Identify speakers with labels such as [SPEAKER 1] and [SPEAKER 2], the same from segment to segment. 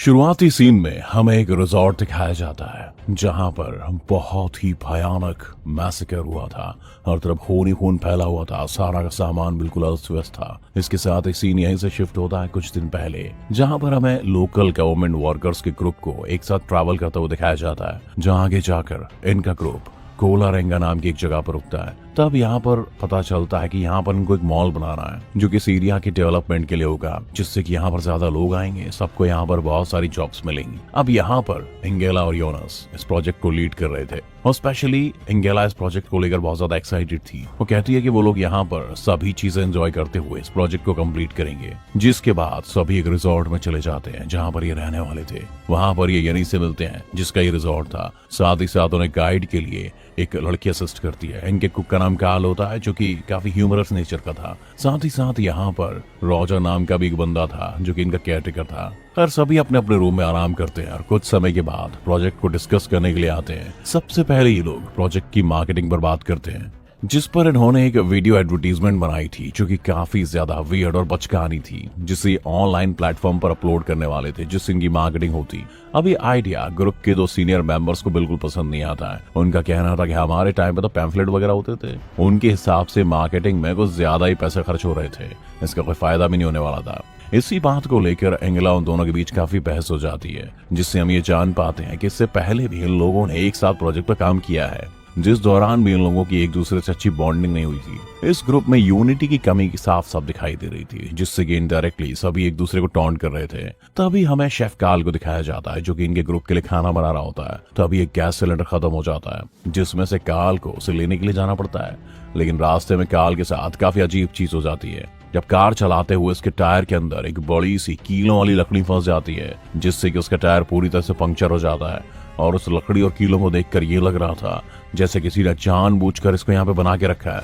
[SPEAKER 1] शुरुआती सीन में हमें एक रिजॉर्ट दिखाया जाता है जहां पर बहुत ही भयानक मैसेकर हुआ था। हर तरफ खून ही खून फैला हुआ था, सारा का सामान बिल्कुल अस्त व्यस्त था। इसके साथ एक सीन यहीं से शिफ्ट होता है कुछ दिन पहले, जहां पर हमें लोकल गवर्नमेंट वर्कर्स के ग्रुप को एक साथ ट्रैवल करते हुए दिखाया जाता है, जहां आगे जाकर इनका ग्रुप कोलारेंगा नाम की एक जगह पर रुकता है। तब यहाँ पर पता चलता है कि यहाँ पर इनको एक मॉल बनाना है जो कि सीरिया के डेवलपमेंट के लिए होगा, जिससे कि यहाँ पर ज्यादा लोग आएंगे, सबको यहाँ पर बहुत सारी जॉब्स मिलेंगी। अब यहाँ पर एंगेला और योनस इस प्रोजेक्ट को लीड कर रहे थे और स्पेशली एंगेला इस प्रोजेक्ट को लेकर बहुत ज्यादा एक्साइटेड थी। वो कहती है कि वो लोग यहाँ पर सभी चीजें एंजॉय करते हुए इस प्रोजेक्ट को कंप्लीट करेंगे। जिसके बाद सभी एक रिजॉर्ट में चले जाते हैं जहाँ पर ये रहने वाले थे। वहां पर ये यनी से मिलते हैं जिसका ये रिजॉर्ट था। साथ ही साथ उन्हें गाइड के लिए एक लड़की असिस्ट करती है। इनके कुक का नाम काल होता है जो कि काफी ह्यूमरस नेचर का था। साथ ही साथ यहाँ पर रॉजर नाम का भी एक बंदा था जो कि इनका केयरटेकर था। हर सभी अपने अपने रूम में आराम करते हैं और कुछ समय के बाद प्रोजेक्ट को डिस्कस करने के लिए आते हैं। सबसे पहले ये लोग प्रोजेक्ट की मार्केटिंग पर बात करते हैं, जिस पर इन्होंने एक वीडियो एडवर्टीजमेंट बनाई थी जो कि काफी ज्यादा वियर्ड और बचकानी थी, जिसे ऑनलाइन प्लेटफॉर्म पर अपलोड करने वाले थे, जिससे इनकी मार्केटिंग होती। अब ये आइडिया ग्रुप के 2 सीनियर मेंबर्स को बिल्कुल पसंद नहीं आता है। उनका कहना था कि हमारे टाइम पे तो पैम्फलेट वगैरह होते थे, उनके हिसाब से मार्केटिंग में कुछ ज्यादा ही पैसे खर्च हो रहे थे, इसका कोई फायदा भी नहीं होने वाला था। इसी बात को लेकर एंगेला उन दोनों के बीच काफी बहस हो जाती है, जिससे हम ये जान पाते हैं कि इससे पहले भी इन लोगों ने एक साथ प्रोजेक्ट पर काम किया है, जिस दौरान भी इन लोगों की एक दूसरे से अच्छी बॉन्डिंग नहीं हुई थी। इस ग्रुप में यूनिटी की कमी की साफ साफ दिखाई दे रही थी, जिससे कि इनडायरेक्टली सभी एक दूसरे को टॉन्ट कर रहे थे। तभी हमें शेफ काल को दिखाया जाता है जो कि इनके ग्रुप के लिए खाना बना रहा होता है। तभी एक गैस सिलेंडर खत्म हो जाता है, जिसमें से काल को उसे लेने के लिए जाना पड़ता है। लेकिन रास्ते में काल के साथ काफी अजीब चीज हो जाती है। जब कार चलाते हुए इसके टायर के अंदर एक बड़ी सी कीलों वाली लकड़ी फंस जाती है, जिससे कि उसका टायर पूरी तरह से पंक्चर हो जाता है। और उस लकड़ी और कीलों को देखकर ये लग रहा था जैसे किसी ने जानबूझकर इसको यहाँ पे बना के रखा है।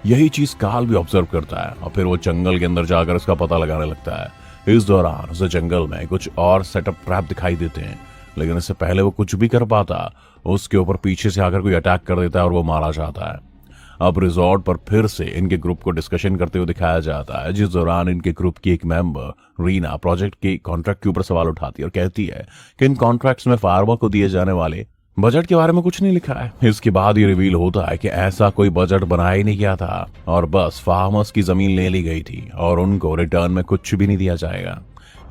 [SPEAKER 1] यही चीज काल भी ऑब्जर्व करता है और फिर वो जंगल के अंदर जाकर इसका पता लगाने लगता है। इस दौरान उसे जंगल में कुछ और सेटअप ट्रैप दिखाई देते हैं, लेकिन इससे पहले वो कुछ भी कर पाता, उसके ऊपर पीछे से आकर कोई अटैक कर देता है और वो मारा जाता है। अब रिजॉर्ट पर फिर से इनके ग्रुप को डिस्कशन करते हुए दिखाया जाता है, जिस दौरान इनके ग्रुप की एक मेंबर रीना प्रोजेक्ट के कॉन्ट्रैक्ट के ऊपर सवाल उठाती है और कहती है कि इन कॉन्ट्रैक्ट्स में फार्मर को दिए जाने वाले बजट के बारे में कुछ नहीं लिखा है। इसके बाद ये रिवील होता है कि ऐसा कोई बजट बनाया ही नहीं गया था और बस फार्मर्स की जमीन ले ली गई थी और उनको रिटर्न में कुछ भी नहीं दिया जाएगा।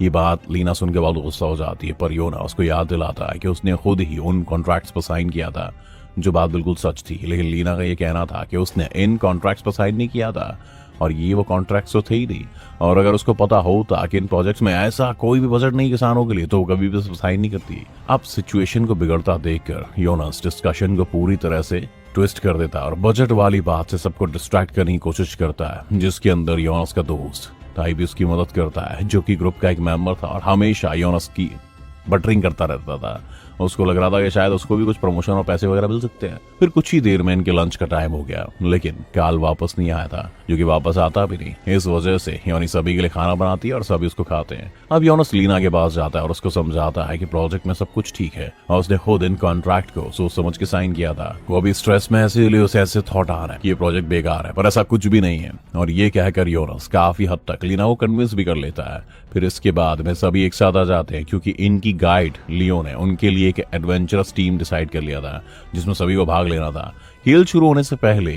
[SPEAKER 1] ये बात लीना सुन के बाद गुस्सा हो जाती है, पर योना उसको याद दिलाता है कि उसने खुद ही उन कॉन्ट्रैक्ट्स पर साइन किया था, जो बात बिल्कुल सच थी। लेकिन लीना का ये कहना था कि उसने इन कॉन्ट्रैक्ट्स पर साइन नहीं किया था और ये वो कॉन्ट्रैक्ट्स तो थे ही नहीं। और अगर उसको पता होता कि इन प्रोजेक्ट्स में ऐसा कोई भी बजट नहीं किसानों के लिए, तो वो कभी भी साइन नहीं करती। अब सिचुएशन को बिगड़ता देखकर योनास डिस्कशन को पूरी तरह से ट्विस्ट कर देता है और बजट वाली बात से सबको डिस्ट्रैक्ट करने की कोशिश करता है, जिसके अंदर योनास का दोस्त ताई भी उसकी मदद करता है, जो कि ग्रुप का एक मेंबर था और हमेशा योनास की बटरिंग करता रहता था। उसको लग रहा था कि शायद उसको भी कुछ प्रमोशन और पैसे वगैरह मिल सकते हैं। फिर कुछ ही देर में इनके लंच का टाइम हो गया, लेकिन काल वापस नहीं आया था, जो कि वापस आता भी नहीं। इस वजह से योनी सभी के लिए खाना बनाती है और सभी उसको खाते हैं। अब योनस लीना के पास जाता है और उसको समझाता है कि प्रोजेक्ट में सब कुछ ठीक है और उसने खुद इन कॉन्ट्रैक्ट को सोच समझ के साइन किया था। वो अभी स्ट्रेस में इसीलिए उसे ऐसे थॉट आ रहा है कि ये प्रोजेक्ट बेकार है, पर ऐसा कुछ भी नहीं है। और ये कहकर योनस काफी हद तक लीना को कन्विंस भी कर लेता है। फिर इसके बाद में सभी एक साथ आ जाते हैं, क्योंकि इनकी गाइड लियो ने उनके लिए एक एडवेंचरस टीम डिसाइड कर लिया था, जिसमें सभी को भाग लेना था। खेल शुरू होने से पहले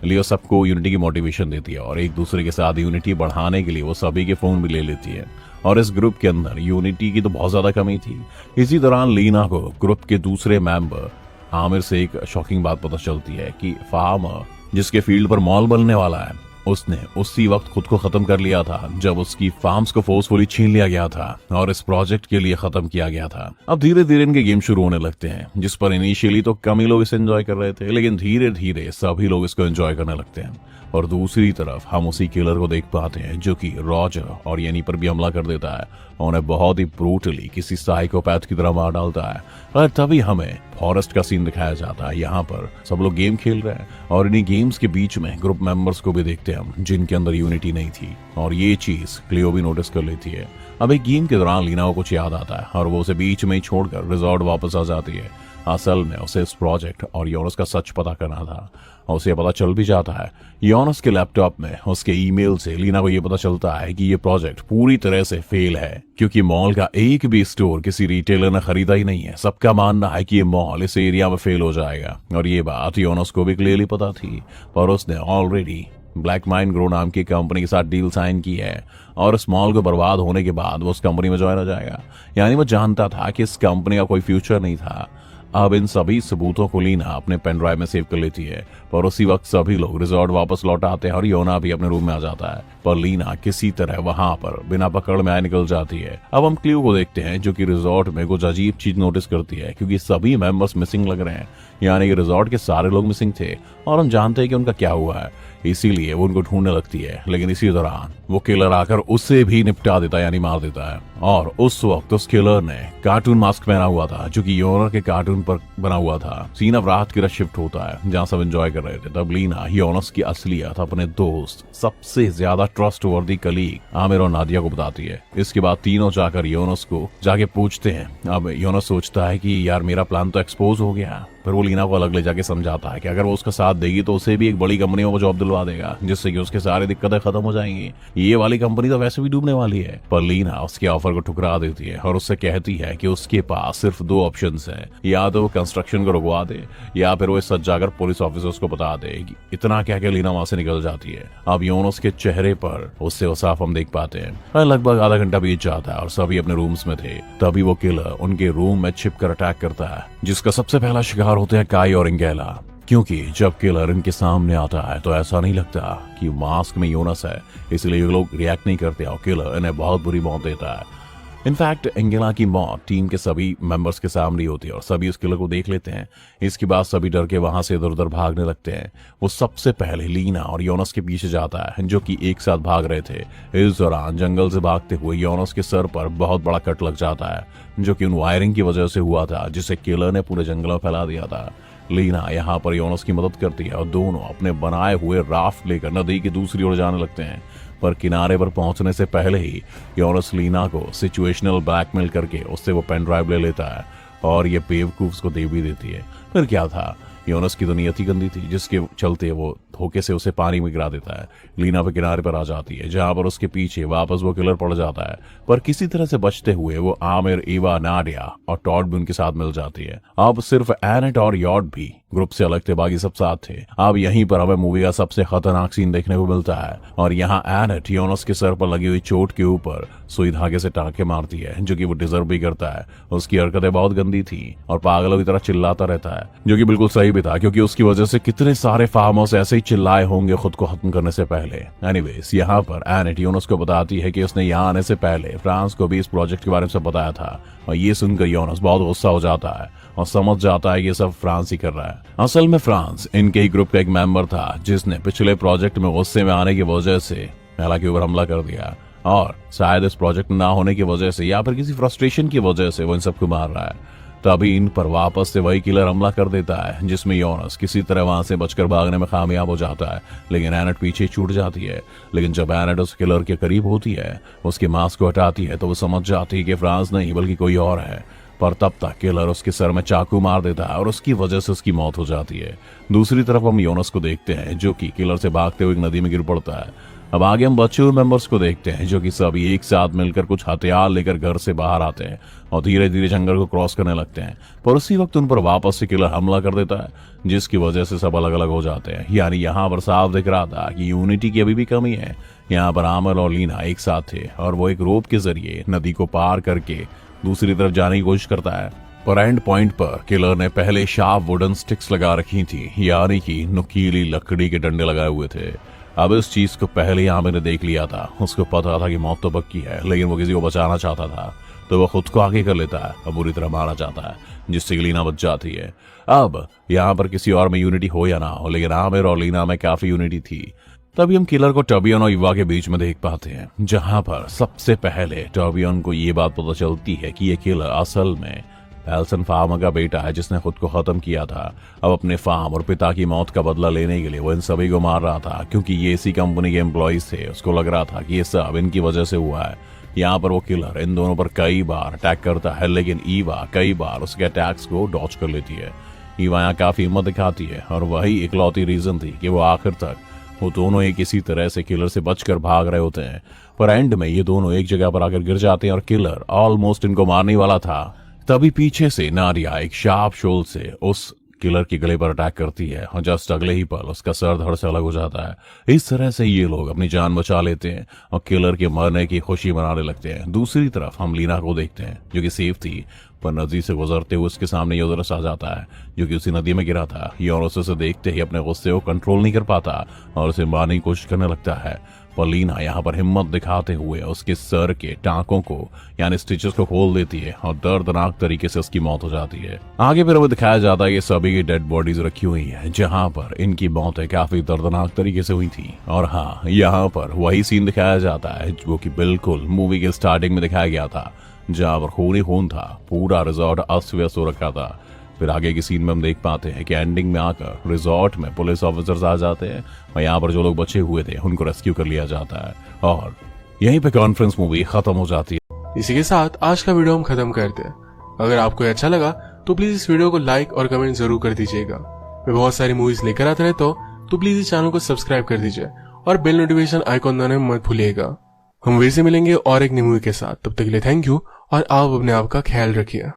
[SPEAKER 1] लियो सबको यूनिटी की मोटिवेशन देती है और एक दूसरे के साथ यूनिटी बढ़ाने के लिए वो सभी के फोन भी ले लेती है। और इस ग्रुप के अंदर यूनिटी की तो बहुत ज्यादा कमी थी। इसी दौरान लीना को ग्रुप के दूसरे मेंबर आमिर से एक शॉकिंग बात पता चलती है कि फार्मर जिसके फील्ड पर मॉल बनने वाला है, उसने उसी वक्त खुद को खत्म कर लिया था जब उसकी फार्म्स को फोर्सफुली छीन लिया गया था और इस प्रोजेक्ट के लिए खत्म किया गया था। अब धीरे धीरे इनके गेम शुरू होने लगते हैं, जिस पर इनिशियली तो कम ही लोग इसे एंजॉय कर रहे थे, लेकिन धीरे धीरे सभी लोग इसको एंजॉय करने लगते हैं। और दूसरी तरफ हम उसी किलर को देख पाते हैं जो कि रॉजर और यानी पर भी हमला कर देता है और उन्हें बहुत ही ब्रूटली किसी साइकोपैथ की तरह मार डालता है। और तभी हमें फॉरेस्ट का सीन दिखाया जाता है। यहाँ पर सब लोग गेम खेल रहे हैं और इन्हीं गेम्स के बीच में ग्रुप मेंबर्स को भी देखते हैं हम, जिनके अंदर यूनिटी नहीं थी। और ये चीज क्लियो भी नोटिस कर लेती है। अब एक गेम के दौरान लीना को कुछ याद आता है और वो उसे बीच में ही छोड़कर रिजॉर्ट वापस आ जाती है। असल में उसे इस प्रोजेक्ट और योनस का सच पता करना था। और उसे पता चल भी जाता है। योनस के लैपटॉप में उसके ईमेल से लीना को यह पता चलता है कि यह प्रोजेक्ट पूरी तरह से फेल है, क्योंकि मॉल का एक भी स्टोर किसी रिटेलर ने खरीदा ही नहीं है। सबका मानना है कि ये मॉल इस एरिया में फेल हो जाएगा, और ये बात योनस को भी क्लियरली पता थी। पर उसने ऑलरेडी ब्लैक माइंड ग्रो नाम की कंपनी के साथ डील साइन की है, और इस मॉल को बर्बाद होने के बाद वो उस कंपनी में ज्वाइन हो जाएगा। यानी वो जानता था कि इस कंपनी का कोई फ्यूचर नहीं था। अब इन सभी सबूतों को लीना अपने पेन ड्राइव में सेव कर लेती है, पर उसी वक्त सभी लोग रिजॉर्ट वापस लौट आते हैं और योना भी अपने रूम में आ जाता है। पर लीना किसी तरह वहां पर बिना पकड़ में आए निकल जाती है। अब हम क्ल्यू को देखते हैं, जो कि रिजॉर्ट में कुछ अजीब चीज नोटिस करती है, क्योंकि सभी मेंबर्स मिसिंग लग रहे हैं। यानी कि रिजॉर्ट के सारे लोग मिसिंग थे, और हम जानते हैं कि उनका क्या हुआ है, इसीलिए वो उनको ढूंढने लगती है। लेकिन इसी दौरान वो किलर आकर उसे भी निपटा देता है, यानी मार देता है। और उस वक्त उस किलर ने कार्टून मास्क पहना हुआ था, जो कि योना के कार्टून पर बना हुआ था। सीन अब रात की तरफ शिफ्ट होता है, जहाँ सब एंजॉय कर रहे थे। तब लीना योनस की असलियत अपने दोस्त, सबसे ज्यादा ट्रस्टवर्दी कलीग आमिर और नादिया को बताती है। इसके बाद तीनों जाकर योनस को जाके पूछते हैं। अब योनस सोचता है कि यार मेरा प्लान तो एक्सपोज हो गया। फिर वो लीना को अलग ले जाके समझाता है कि अगर वो उसका साथ देगी तो उसे भी एक बड़ी कंपनी में वो जॉब दिलवा देगा, जिससे कि उसके सारी दिक्कतें खत्म हो जाएंगी। ये वाली कंपनी तो वैसे भी डूबने वाली है। पर लीना उसके ऑफर को ठुकरा देती है और उससे कहती है कि उसके पास सिर्फ 2 ऑप्शंस हैं, या तो वो कंस्ट्रक्शन को रुकवा दे, या फिर वो सच जाकर पुलिस ऑफिसर्स को बता दे। इतना कह के लीना वहां से निकल जाती है। अब योनस के चेहरे पर उससे वो साफ हम देख पाते हैं। लगभग आधा घंटा बीत जाता है और सभी अपने रूम्स में थे। तभी वो किलर उनके रूम में छिपकर अटैक करता है, जिसका सबसे पहला शिकार होते हैं काई और इंगेला। क्योंकि जब किलर इनके सामने आता है तो ऐसा नहीं लगता कि मास्क में योनस है, इसलिए ये लोग रिएक्ट नहीं करते और किलर इन्हें बहुत बुरी मौत देता है। इनफैक्ट एंगेला की मौत टीम के सभी मेंबर्स के सामने होती है और सभी उस किलर को देख लेते हैं। इसके बाद सभी डर के वहां से इधर उधर भागने लगते हैं। वो सबसे पहले लीना और योनस के पीछे जाता है, जो कि एक साथ भाग रहे थे। इस दौरान जंगल से भागते हुए योनस के सर पर बहुत बड़ा कट लग जाता है, जो कि उन वायरिंग की वजह से हुआ था, जिसे किलर ने पूरे जंगल में फैला दिया था। लीना यहाँ पर योनस की मदद करती है और दोनों अपने बनाए हुए राफ्ट लेकर नदी की दूसरी ओर जाने लगते हैं। पर किनारे पर पहुंचने से पहले ही योनस लीना को सिचुएशनल ब्लैकमेल करके उससे वो पेन ड्राइव ले लेता है और ये बेवकूफ को दे भी देती है। फिर क्या था, योनस की तो नियत ही गंदी थी, जिसके चलते वो धोखे से उसे पानी में गिरा देता है। लीना पे किनारे पर आ जाती है, जहां पर उसके पीछे वापस वो किलर पड़ जाता है। पर किसी तरह से बचते हुए वो आमिर, ईवा, नाडिया और टॉड भी उनके साथ मिल जाती है। अब सिर्फ एनेट और यॉड भी ग्रुप से अलग थे, बाकी सब साथ थे। अब यहीं पर हमें मूवी का सबसे खतरनाक सीन देखने को मिलता है, और यहाँ एनेट योनस के सर पर लगी हुई चोट के ऊपर सुई धागे से टांके मारती है, जो कि वो डिजर्व भी करता है। उसकी हरकतें बहुत गंदी थी और पागलों की तरह चिल्लाता रहता है, जो कि बिल्कुल सही भी था, क्योंकि उसकी वजह से कितने सारे फार्म हाउस ऐसे ही चिल्लाए होंगे खुद को खत्म करने से पहले। एनीवेज, यहाँ पर एनेट योनस को बताती है कि उसने यहाँ आने से पहले फ्रांस को भी इस प्रोजेक्ट के बारे में सब बताया था, और ये सुनकर योनस बहुत गुस्सा हो जाता है और समझ जाता है ये सब फ्रांस ही कर रहा है। असल में फ्रांस इनके ही ग्रुप का एक मेंबर था, जिसने पिछले प्रोजेक्ट में गुस्से में आने की वजह से पहला के ऊपर हमला कर दिया, और शायद इस प्रोजेक्ट ना होने की वजह से या फिर किसी फ्रस्ट्रेशन की वजह से वो इन सबको मार रहा है। तभी इन पर वापस से वही किलर हमला कर देता है, जिसमें योनस किसी तरह वहां से बचकर भागने में कामयाब हो जाता है, लेकिन एनेट पीछे छूट जाती है। लेकिन जब एनेट उस किलर के करीब होती है, उसके मास्क को हटाती है, तो वो समझ जाती है कि फ्रांस नहीं बल्कि कोई और है। पर तब तक किलर उसके सर में चाकू मार देता है और उसकी वजह से उसकी मौत हो जाती है। दूसरी तरफ हम योनस को देखते हैं, जो कि किलर से भागते हुए एक नदी में गिर पड़ता है। अब आगे हम बचे हुए मेंबर्स को देखते हैं, जो कि सभी एक साथ मिलकर कुछ हथियार लेकर घर से बाहर आते हैं और धीरे धीरे जंगल को क्रॉस करने लगते हैं। पर उसी वक्त उन पर वापस से किलर हमला कर देता है, जिसकी वजह से सब अलग अलग हो जाते हैं। यानी यहाँ पर साफ दिख रहा था कि यूनिटी की अभी भी कमी है। यहाँ पर आमिर और लीना एक साथ थे और वो एक रोप के जरिए नदी को पार करके दूसरी तरफ जाने की कोशिश करता है। पर एंड पॉइंट पर किलर ने पहले शार्प वुडन स्टिक्स लगा रखी थी, यानी कि नुकीली लकड़ी के डंडे लगाए हुए थे। अब इस चीज को पहले ही आमिर ने देख लिया था। उसको पता था कि मौत तो पक्की है, लेकिन वो किसी को बचाना चाहता था, तो वो खुद को आगे कर लेता है और बुरी तरह मारा जाता है, जिससे कि लीना बच जाती है। अब यहाँ पर किसी और में यूनिटी हो या ना हो, लेकिन आमिर और लीना में काफी यूनिटी थी। तभी हम किलर को टर्बियन और ईवा के बीच में देख पाते हैं, जहां पर सबसे पहले टर्बियन को ये बात पता चलती है कि ये किलर असल में एल्सन फार्मर का बेटा है, जिसने खुद को खत्म किया था। अब अपने फार्म और पिता की मौत का बदला लेने के लिए वो इन सभी को मार रहा था, क्योंकि ये इसी कंपनी के एम्प्लॉइज थे। उसको लग रहा था कि ये सब इनकी वजह से हुआ है। यहाँ पर वो किलर इन दोनों पर कई बार अटैक करता है, लेकिन ईवा कई बार उसके अटैक्स को डॉच कर लेती है। ईवा यहाँ काफी हिम्मत दिखाती है और वही इकलौती रीजन थी कि वो आखिर तक वो दोनों एक इसी तरह से किलर से बचकर भाग रहे होते हैं। पर एंड में ये दोनों एक जगह पर आकर गिर जाते हैं और किलर ऑलमोस्ट इनको मारने वाला था। तभी पीछे से नारिया एक शार्प शोल से उस किलर के गले पर अटैक करती है और जस्ट अगले ही पल उसका सर धड़ से अलग हो जाता है। इस तरह से ये लोग अपनी जान बचा लेते हैं और किलर के मरने की खुशी मनाने लगते हैं। दूसरी तरफ हम लीना को देखते हैं जो कि सेफ थी, पर नदी से गुजरते हुए उसके सामने योदरस आ जाता है जो कि उसी नदी में गिरा था। योदरस उसे देखते ही अपने गुस्से को कंट्रोल नहीं कर पाता और उसे मारने की कोशिश करने लगता है। पर लीना यहाँ पर हिम्मत दिखाते हुए उसके सर के टांकों को यानी स्टिचेस को खोल देती है और दर्दनाक तरीके से उसकी मौत हो जाती है। आगे फिर हमें दिखाया जाता है कि सभी की डेड बॉडीज रखी हुई है जहाँ पर इनकी मौतें काफी दर्दनाक तरीके से हुई थी। और हाँ, यहाँ पर वही सीन दिखाया जाता है जो कि बिल्कुल मूवी के स्टार्टिंग में दिखाया गया था, जहाँ पर खून ही खून था, पूरा रिजॉर्ट अस्त व्यस्त हो रखा था। फिर आगे की सीन में हम देख पाते हैं कि एंडिंग में आकर रिजॉर्ट में पुलिस ऑफिसर्स आ जाते हैं और यहाँ पर जो लोग बचे हुए थे उनको रेस्क्यू कर लिया जाता है और यहीं पे कॉन्फ्रेंस मूवी खत्म हो जाती है।
[SPEAKER 2] इसी के साथ आज का वीडियो हम खत्म करते हैं। अगर आपको अच्छा लगा तो प्लीज इस वीडियो को लाइक और कमेंट जरूर कर दीजिएगा। मैं बहुत सारी मूवीज लेकर आता रहता हूँ, तो प्लीज इस चैनल को सब्सक्राइब कर दीजिए और बेल नोटिफिकेशन आइकॉन दबाना मत भूलिएगा। हम फिर से मिलेंगे और एक नई मूवी के साथ। तब तक के लिए थैंक यू और आप अपने आप का ख्याल रखिए।